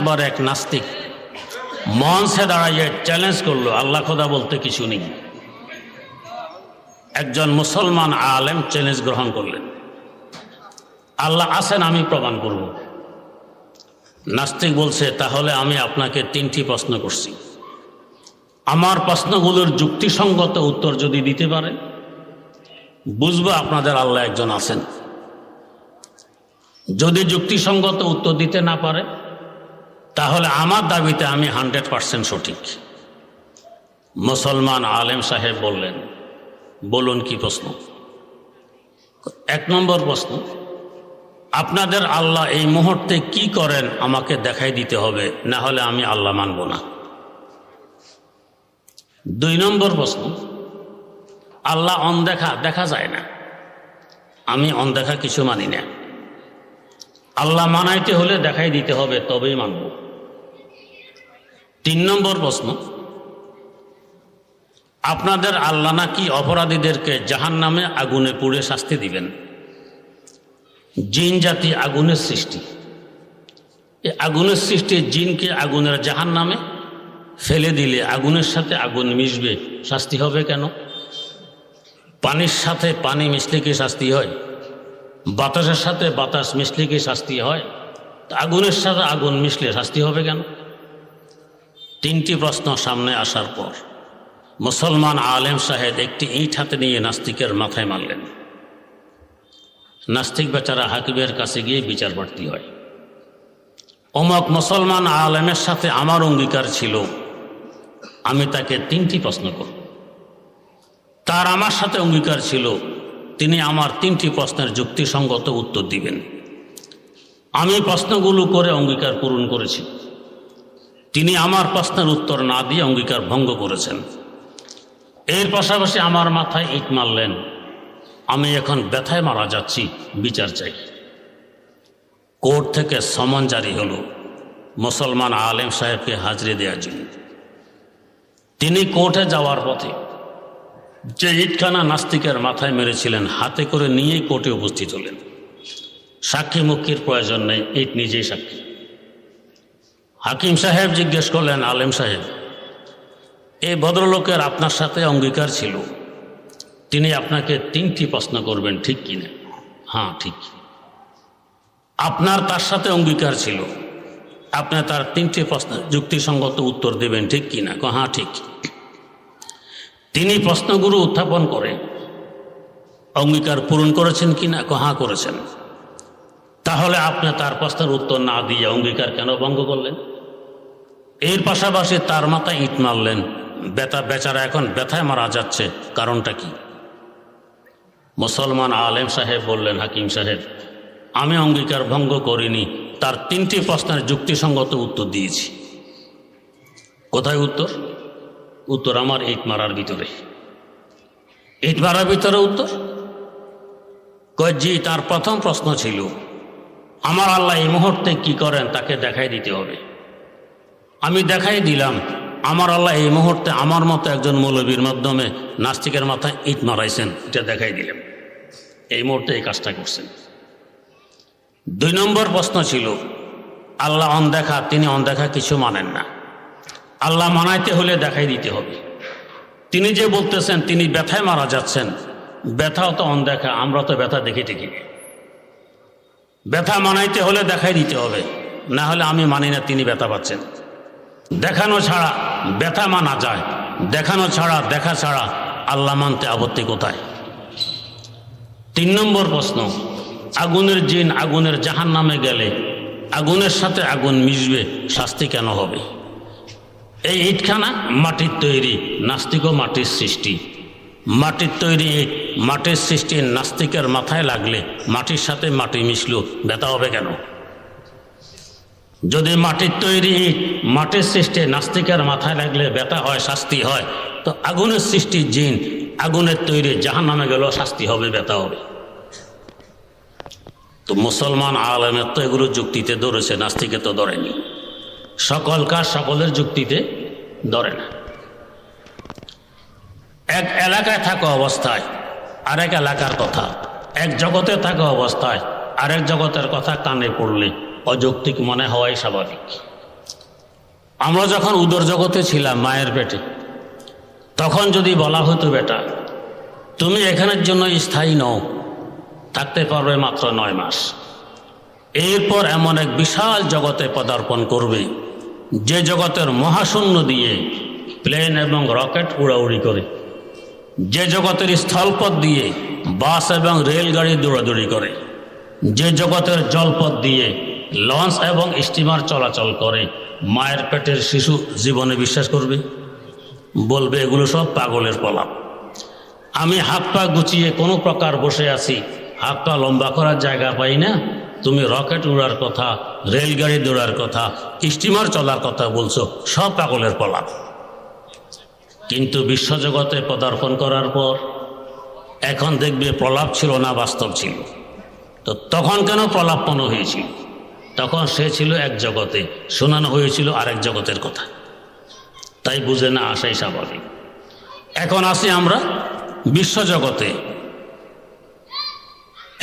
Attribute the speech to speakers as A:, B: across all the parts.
A: এবার এক নাস্তিক মঞ্চে দাঁড়াইয়ে চ্যালেঞ্জ করলো, আল্লাহ খোদা বলতে কিছু নেই। একজন মুসলমান আলেম চ্যালেঞ্জ গ্রহণ করলেন, আল্লাহ আছেন আমি প্রমাণ করব। নাস্তিক বলছে, তাহলে আমি আপনাকে 3টি প্রশ্ন করছি, আমার প্রশ্নগুলোর যুক্তিসঙ্গত উত্তর যদি দিতে পারেন বুঝবো আপনাদের আল্লাহ একজন আছেন। যদি যুক্তিসঙ্গত উত্তর দিতে না পারে তাহলে আমার দাবিতে আমি 100% সঠিক। মুসলমান আলেম সাহেব বললেন, বলুন কি প্রশ্ন? 1 নম্বর প্রশ্ন, আপনাদের আল্লাহ এই মুহূর্তে কি করেন আমাকে দেখাই দিতে হবে, না হলে আমি আল্লাহ মানব না। 2 নম্বর প্রশ্ন, আল্লাহ অনদেখা, দেখা যায় না, আমি অনদেখা কিছু মানি না, আল্লাহ মানাইতে হলে দেখাই দিতে হবে তবেই মানব। 3 নম্বর প্রশ্ন, আপনাদের আল্লাহ নাকি অপরাধীদেরকে জাহান্নামে আগুনে পুড়ে শাস্তি দিবেন। জিন জাতি আগুনের সৃষ্টি, এই আগুনের সৃষ্টি জিনকে আগুনের জাহান্নামে ফেলে দিলে আগুনের সাথে আগুন মিশবে, শাস্তি হবে কেন? পানির সাথে পানি মিশলে কি শাস্তি হয়? বাতাসের সাথে বাতাস মিশলে কি শাস্তি হয়? আগুনের সাথে আগুন মিশলে শাস্তি হবে কেন? 3টি প্রশ্ন সামনে আসার পর মুসলমান আলেম সাহেব একটি ইট হাতে নিয়ে নাস্তিকের মাথায় মারলেন। নাস্তিক বেচারা হাকিমের কাছে গিয়ে বিচার প্রার্থী হয়। অমক মুসলমান আলেমের সাথে আমার অঙ্গীকার ছিল আমি তাকে 3টি প্রশ্ন করব, তার আমার সাথে অঙ্গীকার ছিল তিনি আমার 3টি প্রশ্নের যুক্তিসঙ্গত উত্তর দিবেন। আমি প্রশ্নগুলো করে অঙ্গীকার পূরণ করেছি, তিনি আমার প্রশ্নের উত্তর না দিয়ে অঙ্গীকার ভঙ্গ করেছেন। এর পাশাপাশি আমার মাথায় ইট মারলেন, আমি এখন ব্যথায় মারা যাচ্ছি, বিচার চাই। কোর্ট থেকে সমন জারি হলো মুসলমান আলেম সাহেবকে হাজিরে দেওয়ার জন্য। তিনি কোর্টে যাওয়ার পথে যে ইটখানা নাস্তিকের মাথায় মেরেছিলেন হাতে করে নিয়েই কোর্টে উপস্থিত হলেন। সাক্ষী মুক্তির প্রয়োজন নেই, ইট নিজেই সাক্ষী। হাকিম সাহেব জিজ্ঞেস করলেন, আলেম সাহেব, এই ভদ্রলোকের আপনার সাথে অঙ্গীকার ছিল তিনি আপনাকে 3টি প্রশ্ন করবেন, ঠিক কিনা? হ্যাঁ ঠিক। আপনার তার সাথে অঙ্গীকার ছিল আপনি তার 3টি প্রশ্নের যুক্তিসঙ্গত উত্তর দেবেন, ঠিক কিনা? হ্যাঁ ঠিক। তিনি প্রশ্নগুলো উত্থাপন করে অঙ্গীকার পূরণ করেছেন কিনা? হ্যাঁ করেছেন। তাহলে আপনি তার প্রশ্নের উত্তর না দিয়ে অঙ্গীকার কেন ভঙ্গ করলেন? এর পাশাপাশি তার মাথায় ইট মারলেন, বেচারা এখন ব্যথায় মারা যাচ্ছে, কারণটা কি? মুসলমান আলেম সাহেব বললেন, হাকিম সাহেব, আমি অঙ্গীকার ভঙ্গ করিনি, তার 3টি প্রশ্নের যুক্তিসঙ্গত উত্তর দিয়েছি। কোথায় উত্তর? উত্তর আমার ইট মারার ভিতরে। ইট মারার ভিতরে উত্তর? কয় জি, তার প্রথম প্রশ্ন ছিল আমার আল্লাহ এই মুহূর্তে কি করেন তাকে দেখাই দিতে হবে। আমি দেখাই দিলাম আমার আল্লাহ এই মুহূর্তে আমার মতো একজন মৌলবীর মাধ্যমে নাস্তিকের মাথায় ইট মারাইছেন, এটা দেখাই দিলাম, এই মুহূর্তে এই কাজটা করছেন। 2 নম্বর প্রশ্ন ছিল আল্লাহ অনদেখা, তিনি অনদেখা কিছু মানেন না, আল্লাহ মানাইতে হলে দেখাই দিতে হবে। তিনি যে বলতেছেন তিনি ব্যথায় মারা যাচ্ছেন, ব্যথাও তো অনদেখা, আমরা তো ব্যথা দেখে দেখি। ব্যথা মানাইতে হলে দেখাই দিতে হবে, না হলে আমি মানি না তিনি ব্যথা পাচ্ছেন। দেখানো ছাড়া ব্যথা মানা যায়, দেখানো ছাড়া, দেখা ছাড়া আল্লাহ মানতে আপত্তি কোথায়? 3 নম্বর প্রশ্ন, আগুনের জিন আগুনের জাহান্নামে গেলে আগুনের সাথে আগুন মিশবে, শাস্তি কেন হবে? এই ইটখানা মাটির তৈরি, নাস্তিকও মাটির সৃষ্টি। মাটির তৈরি ইট, মাটির সৃষ্টি নাস্তিকের মাথায় লাগলে মাটির সাথে মাটি মিশলো, ব্যথা হবে কেন? যদি মাটির তৈরি ইট, মাটির সৃষ্টি নাস্তিকের মাথায় লাগলে ব্যথা হয়, শাস্তি হয়, তো আগুনের সৃষ্টি জিন আগুনের তৈরি জাহান্নামে গেলেও শাস্তি হবে, ব্যথা হবে। তো মুসলমান আলেমের তো এগুলো যুক্তিতে ধরেছে, নাস্তিকে তো ধরেনি। সকল কাজ সকলের যুক্তিতে ধরে না। এক এলাকায় থাকা অবস্থায় আরেক এলাকার কথা, এক জগতে থাকা অবস্থায় আরেক জগতের কথা কানে পড়লে অযৌক্তিক মনে হওয়াই স্বাভাবিক। আমরা যখন উদর জগতে ছিলাম মায়ের পেটে, তখন যদি বলা হতো বেটা তুমি এখানের জন্য স্থায়ী নও, থাকতে পারবে মাত্র 9 মাস, এরপর এমন এক বিশাল জগতে পদার্পণ করবে যে জগতের মহাশূন্য দিয়ে প্লেন এবং রকেট উড়াউড়ি করে, যে জগতের স্থলপথ দিয়ে বাস এবং রেলগাড়ি দৌড়াদৌড়ি করে, যে জগতের জলপথ দিয়ে লঞ্চ এবং স্টিমার চলাচল করে, মায়ের পেটের শিশু জীবনে বিশ্বাস করবে? বলবে এগুলো সব পাগলের প্রলাপ। আমি হাত পা গুছিয়ে কোনো প্রকার বসে আছি, হাত পা লম্বা করার জায়গা পাই না, তুমি রকেট উড়ার কথা, রেলগাড়ি দৌড়ার কথা, স্টিমার চলার কথা বলছো, সব পাগলের প্রলাপ। কিন্তু বিশ্বজগতে পদার্পণ করার পর এখন দেখবে প্রলাপ ছিল না, বাস্তব ছিল। তো তখন কেন প্রলাপন হয়েছিল? তখন সে ছিল এক জগতে, শোনানো হয়েছিল আরেক জগতের কথা, তাই বুঝে না আসাই স্বাভাবিক। এখন আসি আমরা বিশ্বজগতে,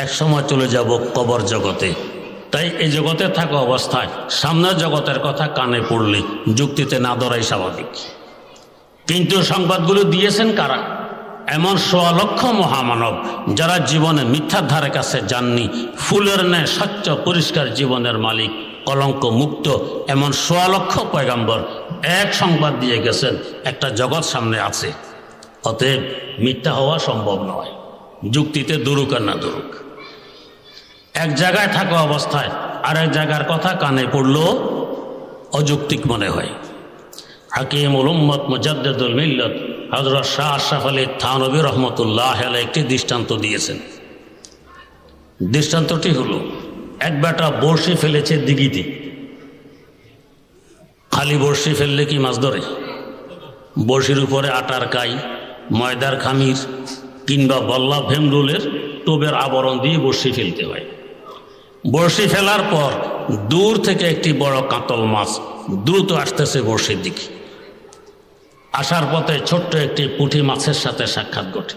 A: এক সময় চলে যাব কবর জগতে। তাই এই জগতে থাকা অবস্থায় সামনের জগতের কথা কানে পড়লে যুক্তিতে না ধরাই স্বাভাবিক। কিন্তু সংবাদগুলো দিয়েছেন কারা? এমন 1.25 লক্ষ মহামানব যারা জীবনে মিথ্যার ধারে কাছে যাননি, ফুলের ন্যায় স্বচ্ছ পরিষ্কার জীবনের মালিক, কলঙ্ক মুক্ত, এমন 1.25 লক্ষ পয়গাম্বর এক সংবাদ দিয়ে গেছেন একটা জগৎ সামনে আছে। অতএব মিথ্যা হওয়া সম্ভব নয়, যুক্তিতে দূরুক আর না দূরুক। এক জায়গায় থাকা অবস্থায় আরেক জায়গার কথা কানে পড়লেও অযৌক্তিক মনে হয়। হাকিমুল উম্মত মুজাদ্দিদুল মিল্লাত হযরত শাহ আশরাফ আলী থানভী রহমতুল্লাহ আলাইহি একটি দৃষ্টান্ত দিয়েছেন। দৃষ্টান্তটি হলো, এক বেটা বড়শি ফেলেছে দিঘিতে। খালি বড়শি ফেললে কি মাছ ধরে? বড়শির উপরে আটার কাই, ময়দার খামির কিংবা বল্লা ভেমরুলের টোবের আবরণ দিয়ে বড়শি ফেলতে হয়। বড়শি ফেলার পর দূর থেকে একটি বড় কাতল মাছ দ্রুত আসতেছে বড়শির দিকে। আসার পথে ছোট্ট একটি পুঁটি মাছের সাথে সাক্ষাৎ ঘটে।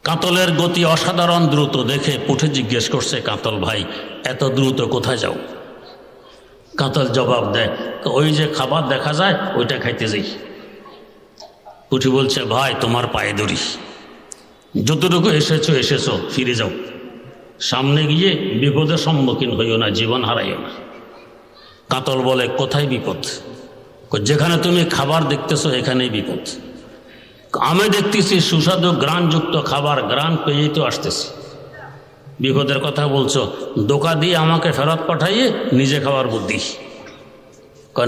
A: কাতলের গতি অসাধারণ দ্রুত দেখে পুঁটি জিজ্ঞেস করছে, কাতল ভাই এত দ্রুত কোথায় যাও? কাতল জবাব দেয়, ওই যে খাবার দেখা যায় ওইটা খাইতে যাই। পুঁটি বলছে, ভাই তোমার পায়ে ধরি, যতটুকু এসেছো এসেছো, ফিরে যাও, সামনে গিয়ে বিপদের সম্মুখীন হইও না, জীবন হারাইও না। কাতল বলে, কোথায় বিপদ? যেখানে তুমি খাবার দেখতেছো এখানেই বিপদ। আমি দেখতেছি সুস্বাদু গ্রানযুক্ত খাবার, গ্রান পেয়েই তো আসতেছি, বিপদের কথা বলছো? ধোঁকা দিয়ে আমাকে ফেরত পাঠাইয়ে নিজে খাওয়ার বুদ্ধি।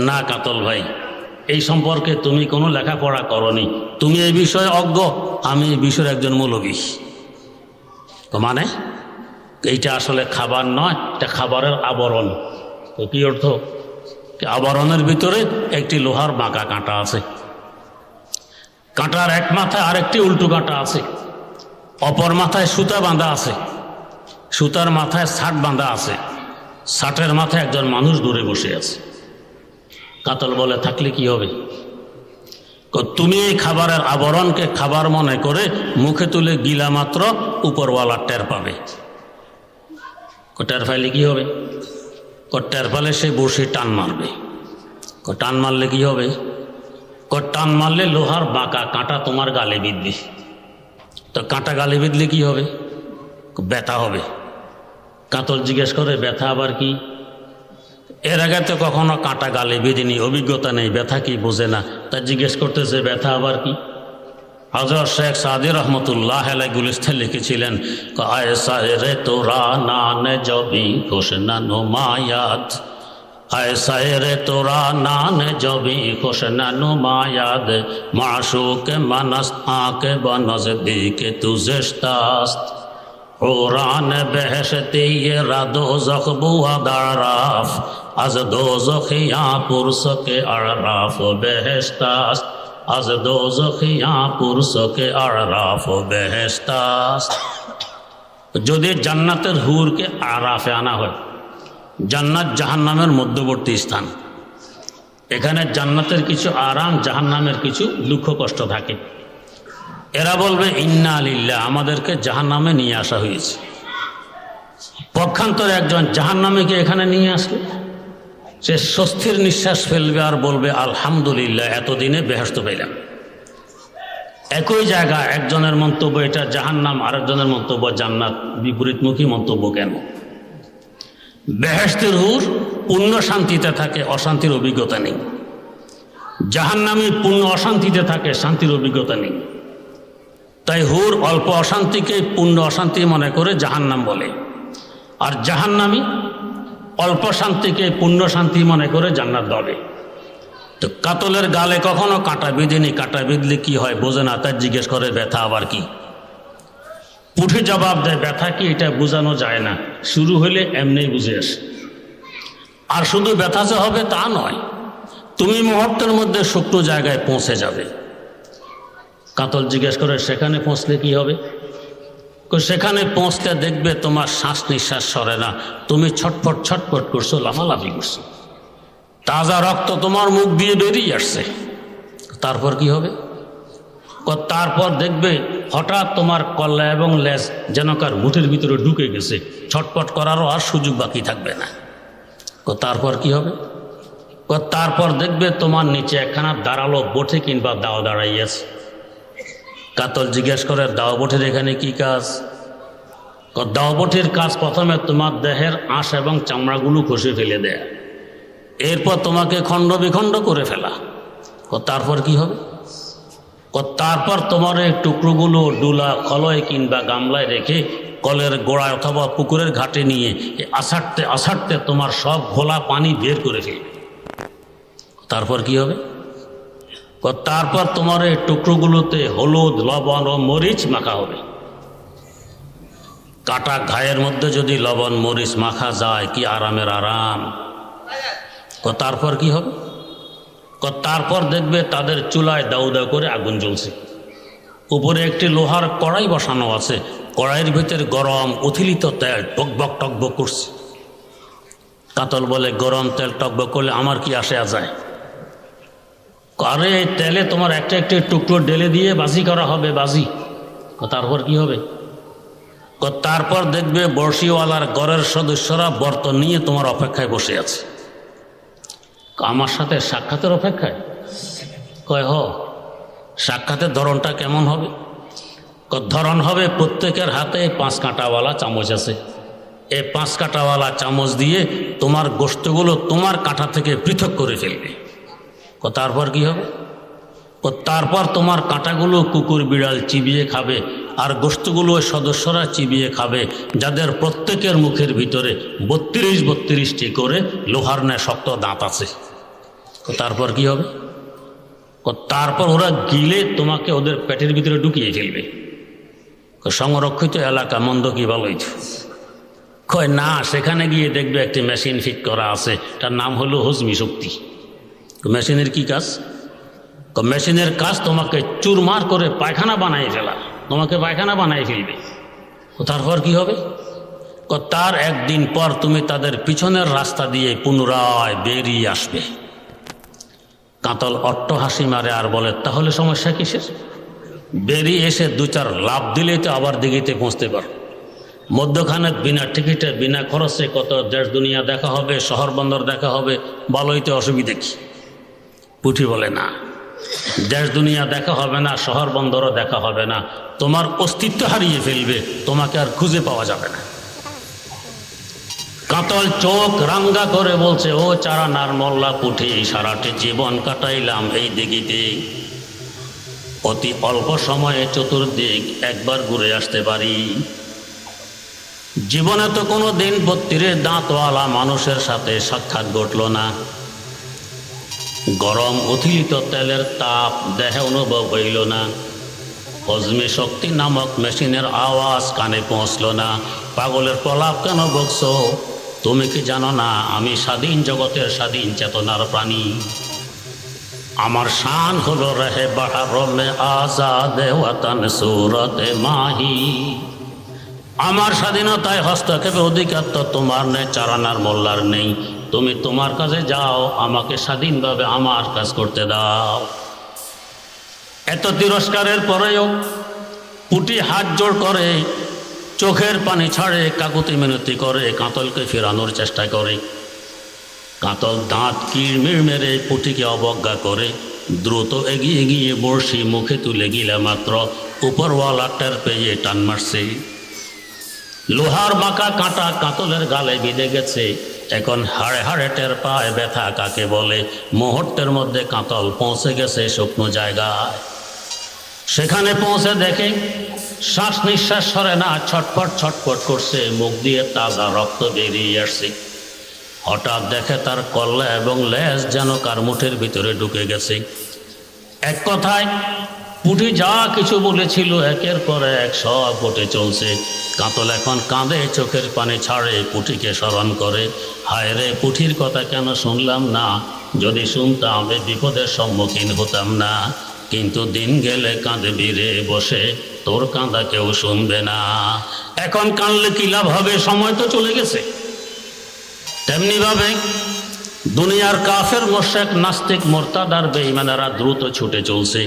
A: না কাতল ভাই, এই সম্পর্কে তুমি কোনো লেখাপড়া করনি, তুমি এই বিষয়ে অজ্ঞ, আমি এই বিষয়ের একজন মৌলবী। তো মানে এইটা আসলে খাবার নয়, এটা খাবারের আবরণ। তো কি অর্থ? আবরণের ভিতরে একটি লোহার বাঁকা কাঁটা আছে, কাঁটার এক মাথায় আরেকটি উল্টো কাঁটা আছে, অপর মাথায় সুতা বাঁধা আছে, সুতার মাথায় ছাট বাঁধা আছে, ছাটের মাথায় একজন মানুষ দূরে বসে আছে। কাতল বলে, থাকলে কি হবে? তুমি এই খাবারের আবরণকে খাবার মনে করে মুখে তুলে গিলা মাত্র উপরওয়ালা টের পাবে। টের পাইলে কি হবে? টের পালে সে বসে টান মারবে। টান মারলে কি হবে? টান মারলে লোহার বাঁকা কাঁটা তোমার গালে বিঁধবে। তো কাঁটা গালে বিঁধলে কি হবে? ব্যথা হবে। কাতল জিজ্ঞেস করে, ব্যথা আবার কি? এর আগে তো কখনো কাঁটা গালে বেঁধেনি, অভিজ্ঞতা নেই, ব্যথা কি বোঝে না। তা জিজ্ঞেস করতেছে, ব্যথা আবার কি? হযরত শেখ সাদি রহমতুল্লাহ আলাইহি গুলিস্তান লিখেছিলেন, আয়সা রে তোরা নানে জবি খুশ না নুমায়াত, আয়সা রে তোরা নানে জবি খুশ না নুমায়াত, মাশুক মানস আকে বনজদিকে তুজেশতাস্ত, قرآن بہشتی یہ را دوزخ بوا دعراف از دوزخیاں پرسک اعراف بہشت است از دوزخیاں پرسک اعراف بہشت است যদি জান্নাতের হুরকে আরাফে আনা হয়, জান্নাত জাহান্নামের মধ্যবর্তী স্থান, এখানে জান্নাতের কিছু আরাম, জাহান্নামের কিছু দুঃখ কষ্ট থাকে। এরা বলবে, ইন্না লিল্লাহ, আমাদেরকে জাহান্নামে নিয়ে আসা হয়েছে। পক্ষান্তরে একজন জাহান্নামীকে এখানে নিয়ে আসলে সে স্বস্তির নিঃশ্বাস ফেলবে আর বলবে আলহামদুলিল্লাহ, এতদিনে বেহেশত পেলাম। একই জায়গা একজনের মন্তব্য এটা জাহান্নাম, আরেকজনের মন্তব্য জান্নাত, বিপরীতমুখী মন্তব্য কেন? বেহেশতের হুর পূর্ণ শান্তিতে থাকে, অশান্তির অভিজ্ঞতা নেই। জাহান্নামী পূর্ণ অশান্তিতে থাকে, শান্তির অভিজ্ঞতা নেই। তাই হুর অল্প অশান্তিকে পূর্ণ অশান্তি মনে করে জাহান্নাম বলে, আর জাহান্নামী অল্প শান্তিকে পূর্ণ শান্তি মনে করে জান্নাত বলে। তো কাতলের গালে কখনো কাঁটা বিঁধেনি, কাঁটা বিঁধলে কি হয় বোঝে না, তাই জিজ্ঞেস করে ব্যথা আবার কি? পুঠে জবাব দেয় ব্যথা কি এটা বোঝানো যায় না, শুরু হলে এমনিই বুঝে আসে। আর শুধু ব্যথা যে হবে তা নয়, তুমি মুহূর্তের মধ্যে শুকনো জায়গায় পৌঁছে যাবে। কাতল জিজ্ঞেস করে সেখানে পৌঁছলে কি হবে? সেখানে পৌঁছতে দেখবে তোমার শ্বাস নিঃশ্বাস সরে না, তুমি ছটফট ছটফট করছো, লাফালাফি করছো, তাজা রক্ত তোমার মুখ দিয়ে বেরিয়ে আসছে। তারপর কি হবে? তারপর দেখবে হঠাৎ তোমার কল্লা এবং লেজ যেন কার মুঠের ভিতরে ঢুকে গেছে, ছটফট করারও আর সুযোগ বাকি থাকবে না। তারপর কি হবে? তারপর দেখবে তোমার নিচে একখানা দাঁড়ালো বটে কিংবা দাও দাঁড়াইয়াছে। কাতল জিজ্ঞেস করে দাও বটের এখানে কি কাজ? দাও বটির কাজ প্রথমে তোমার দেহের আঁশ এবং চামড়াগুলো খসে ফেলে দেয়, এরপর তোমাকে খণ্ড বিখণ্ড করে ফেলা। তারপর কি হবে? তারপর তোমার এই টুকরোগুলো ডুলা কলয় কিংবা গামলায় রেখে কলের গোড়ায় অথবা পুকুরের ঘাটে নিয়ে আছাড়তে আছাড়তে তোমার সব ঘোলা পানি বের করে ফেলবে। তারপর কি হবে? তারপর তোমার এই টুকরোগুলোতে হলুদ, লবণ ও মরিচ মাখা হবে। কাটা ঘায়ের মধ্যে যদি লবণ মরিচ মাখা যায়, কি আরামের আরাম! তারপর কি হবে? তারপর দেখবে তাদের চুলায় দাউ দাউ করে আগুন জ্বলছে, উপরে একটি লোহার কড়াই বসানো আছে, কড়াইয়ের ভিতরে গরম উথিলিত তেল টকবক টকবক করছে। কাতল বলে গরম তেল টকবক করলে আমার কি আসে যায়? আরে এই তেলে তোমার একটা একটা টুকরো ঢেলে দিয়ে বাজি করা হবে, বাজি। তারপর কি হবে? তারপর দেখবে বড়শিওয়ালার ঘরের সদস্যরা বর্তন নিয়ে তোমার অপেক্ষায় বসে আছে, আমার সাথে সাক্ষাতের অপেক্ষায়। কয় সাক্ষাতের ধরনটা কেমন হবে? ধরন হবে প্রত্যেকের হাতে 5 কাঁটাওয়ালা চামচ আছে, এই 5 কাঁটাওয়ালা চামচ দিয়ে তোমার গোশতগুলো তোমার কাঁটা থেকে পৃথক করে ফেলবে। তারপর কি হবে? তারপর তোমার কাঁটাগুলো কুকুর বিড়াল চিবিয়ে খাবে, আর গোশতগুলো সদস্যরা চিবিয়ে খাবে, যাদের প্রত্যেকের মুখের ভিতরে 32টি করে লোহার ন্যায় শক্ত দাঁত আছে। তারপর কি হবে? তারপর ওরা গিলে তোমাকে ওদের পেটের ভিতরে ঢুকিয়ে ফেলবে। সংরক্ষিত এলাকা, মন্দ কি ভালোই? কয় না, সেখানে গিয়ে দেখবে একটি মেশিন ফিট করা আছে, তার নাম হলো হজমি শক্তি। মেশিনের কি কাজ? মেশিনের কাজ তোমাকে চুরমার করে পায়খানা বানাই ফেলা, তোমাকে পায়খানা বানাই ফেলবে। তারপর কি হবে? তার একদিন পর তুমি তাদের পিছনের রাস্তা দিয়ে পুনরায় বেরিয়ে আসবে। কাতল অট্ট হাসি মারে আর বলে তাহলে সমস্যা কিসের? বেরিয়ে এসে 2-4 লাভ দিলেই তো আবার দিঘিতে পৌঁছতে পারো। মধ্যখানে বিনা টিকিটে বিনা খরচে কত দেশ দুনিয়া দেখা হবে, শহর বন্দর দেখা হবে, ভালোই তো, অসুবিধে কি? পুঠি বলে না, দেশ দুনিয়া দেখা হবে না, শহর বন্দরও দেখা হবে না, তোমার অস্তিত্ব হারিয়ে ফেলবে, তোমাকে আর খুঁজে পাওয়া যাবে না। কাতল চোখ রাঙ্গা করে বলছে ও চারানার মোল্লা পুঠি, সারাটি জীবন কাটাইলাম এই দিঘিতে, অতি অল্প সময়ে চতুর্দিক একবার ঘুরে আসতে পারি। জীবনে তো কোনো দিন 32 দাঁতওয়ালা মানুষের সাথে সাক্ষাৎ ঘটল না। গরম উথিলিত তেলের তাপ দেহে অনুভব হইল না, হজমি শক্তি নামক মেশিনের আওয়াজ কানে পৌঁছল না। পাগলের প্রলাপ কেন বকছো? তুমি কি জানো না আমি স্বাধীন জগতের স্বাধীন চেতনার প্রাণী? আমার শান হলো রহে বাহারমে আজাদ ওয়াতন সুরতে মাহি। আমার স্বাধীনতায় হস্তক্ষেপে অধিকার তো তোমার নেই, চারানার মোল্লার নেই। তুমি তোমার কাজে যাও, আমাকে স্বাধীনভাবে আমার কাজ করতে দাও। এত তিরস্কারের পরেও পুটি হাত জোড় করে, চোখের পানি ছাড়ে, কাকুতি মিনতি করে, কাতলকে ফেরানোর চেষ্টা করে। কাতল দাঁত কিরমির মেরে পুঁটিকে অবজ্ঞা করে দ্রুত এগিয়ে গিয়ে বড়শি মুখে তুলে গিলা মাত্র উপরওয়ালা টের পেয়ে টান মারছে। লোহার বাঁকা কাঁটা কাতলের গালে বিঁধে গেছে। এখন হাড়ে হাড়ে টের পায় ব্যথা কাকে বলে। মুহূর্তের মধ্যে কাতল পৌঁছে গেছে শুকনো জায়গায়। সেখানে পৌঁছে দেখে শ্বাস নিঃশ্বাস সরে না, ছটফট ছটফট করছে, মুখ দিয়ে তাজা রক্ত বেরিয়ে আসছে। হঠাৎ দেখে তার কল্লা এবং লেজ যেন কার মুঠের ভিতরে ঢুকে গেছে। এক কথায় পুঁটি যা কিছু বলেছিল একের পর এক সব ঘটে চলছে। কাতল এখন কাঁদে, চোখের পানি ছাড়ে, পুঁটিকে স্মরণ করে, হায় রে পুঁটির কথা কেন শুনলাম না, যদি শুনতাম এ বিপদের সম্মুখীন হতাম না। কিন্তু দিন গেলে কাঁদবি রে বসে, তোর কাঁদা কেউ শুনবে না। এখন কাঁদলে কি লাভ হবে, সময় তো চলে গেছে। তেমনিভাবে দুনিয়ার কাফের মোশরিক নাস্তিক মোরতাদ বেঈমানেরা দ্রুত ছুটে চলছে।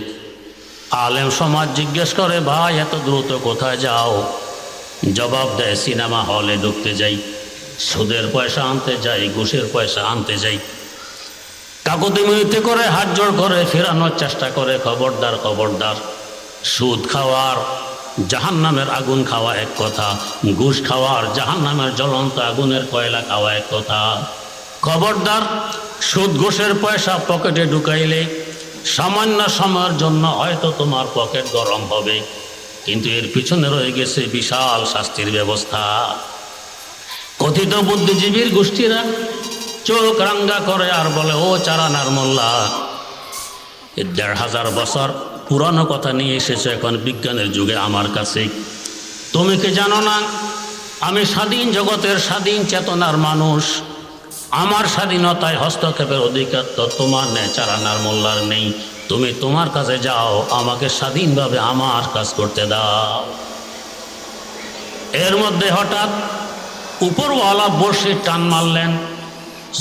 A: আলেম সমাজ জিজ্ঞেস করে, ভাই এত দ্রুত কোথায় যাও? জবাব দেয়, সিনেমা হলে ঢুকতে যাই, সুদের পয়সা আনতে যাই, ঘুষের পয়সা আনতে যাই। কাকুতি মিনতি করে হাত জোড় করে ফেরানোর চেষ্টা করে, খবরদার খবরদার, সুদ খাওয়ার জাহান্নামের আগুন খাওয়া এক কথা, ঘুষ খাওয়ার জাহান্নামের জ্বলন্ত আগুনের কয়লা খাওয়া এক কথা। খবরদার, সুদ ঘুষের পয়সা পকেটে ঢুকাইলে সামান্য সময়ের জন্য হয়তো তোমার পকেট গরম হবে, কিন্তু এর পিছনে রয়ে গেছে বিশাল শাস্তির ব্যবস্থা। কথিত বুদ্ধিজীবীর গোষ্ঠীরা চোখ রাঙ্গা করে আর বলে, ও চারানার মোল্লা, ১,৫০০ বছর পুরানো কথা নিয়ে এসেছে এখন বিজ্ঞানের যুগে আমার কাছে। তুমি কি জানো না আমি স্বাধীন জগতের স্বাধীন চেতনার মানুষ, আমার স্বাধীনতায় হস্তক্ষেপের অধিকার তো তোমার নেই, চারানার মোল্লার নেই। তুমি তোমার কাছে যাও, আমাকে স্বাধীনভাবে আমার কাজ করতে দাও। এর মধ্যে হঠাৎ উপরওয়ালা বসে টান মারলেন।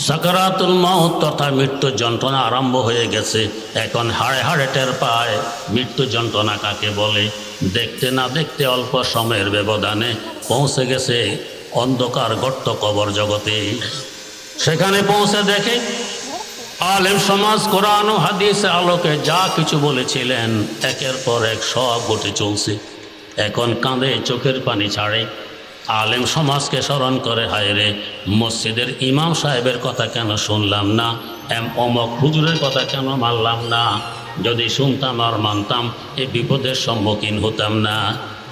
A: সাকারাতুল মাউত তথা মৃত্যু যন্ত্রণা আরম্ভ হয়ে গেছে। এখন হাড়ে হাড়ে টের পায় মৃত্যু যন্ত্রণা কাকে বলে। দেখতে না দেখতে অল্প সময়ের ব্যবধানে পৌঁছে গেছে অন্ধকার গর্ত কবর জগতে। সেখানে পৌঁছে দেখে আলেম সমাজ কোরআন ও হাদিসের আলোকে যা কিছু বলেছিলেন একের পর এক সব ঘটে চলছে। এখন কাঁদে, চোখের পানি ছাড়ে, আলেম সমাজকে স্মরণ করে, হায় রে মসজিদের ইমাম সাহেবের কথা কেন শুনলাম না, অমক হুজুরের কথা কেন মানলাম না, যদি শুনতাম আর মানতাম এ বিপদের সম্মুখীন হতাম না।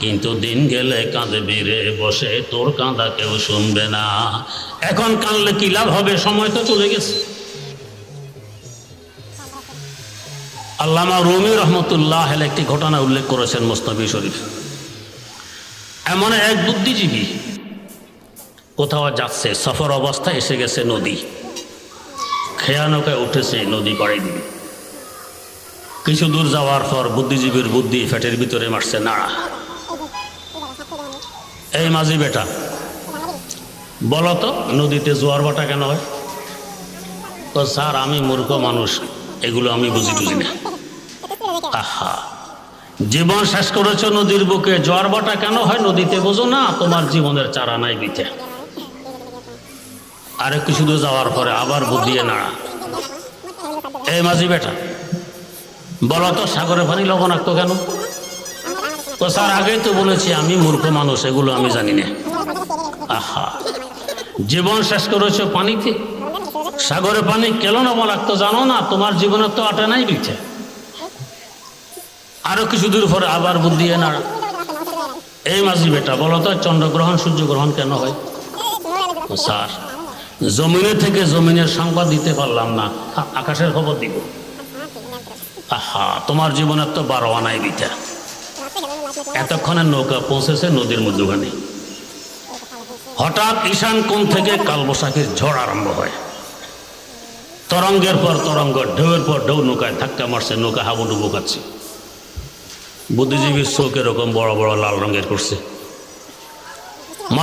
A: কিন্তু দিন গেলে কাঁদবি রে বসে, তোর কাঁদা কেউ শুনবে না। এখন কাঁদলে কি লাভ হবে, সময় তো চলে গেছে। আল্লামা রুমি রহমতুল্লাহ একটি ঘটনা উল্লেখ করেছেন মুসনাবি শরীফ। এমন এক বুদ্ধিজীবী কোথাও যাচ্ছে, সফর অবস্থায় এসে গেছে নদী, খেয়া নৌকায় উঠেছে, নদী পাড়ি দিবে। কিছু দূর যাওয়ার পর বুদ্ধিজীবীর বুদ্ধি ফ্যাটের ভিতরে মারছে নাড়া। এই মাঝি বেটা, বলতো নদীতে জোয়ার ভাটা কেন হয়? তো স্যার আমি মূর্খ মানুষ, এগুলো আমি বুঝি টুঝি না। আহা, জীবন শেষ করেছ নদীর বুকে, জোয়ার ভাটা কেন হয় নদীতে বোঝো না? তোমার জীবনের চারা নাই বিতে। আরে কিছু দূর যাওয়ার পরে আবার বুদ্ধিয়ে নাড়া। এই মাঝি বেটা, বলতো সাগরের পানি লবণাক্ত কেন? তো স্যার আগেই তো বলেছি আমি মূর্খ মানুষ, এগুলো আমি জানি না। আহা, জীবন শেষ করেছ পানিতে, সাগরের পানি কেন লবণাক্ত জানো না? তোমার জীবনের তো আটা নাই বিছে। আরো কিছু দূর পরে আবার বুদ্ধি নাড়া। এই মাঝি বেটা, বলতো চন্দ্রগ্রহণ সূর্যগ্রহণ কেন হয়? স্যার জমিনে থেকে জমিনের সংবাদ দিতে পারলাম না, আকাশের খবর দিব। আহা, তোমার জীবনের তো 12 আনাই বিটা। এতক্ষণে নৌকা পৌঁছেছে নদীর মধ্যখানে। হঠাৎ ঈশান কোণ থেকে কালবৈশাখীর ঝড় আরম্ভ হয়। তরঙ্গের পর তরঙ্গ, ঢেউয়ের পর ঢেউ নৌকায় ধাক্কা মারছে, নৌকা হাবুডুবু খাচ্ছে। বুদ্ধিজীবীর চোখ এরকম বড় বড় লাল রঙের করছে।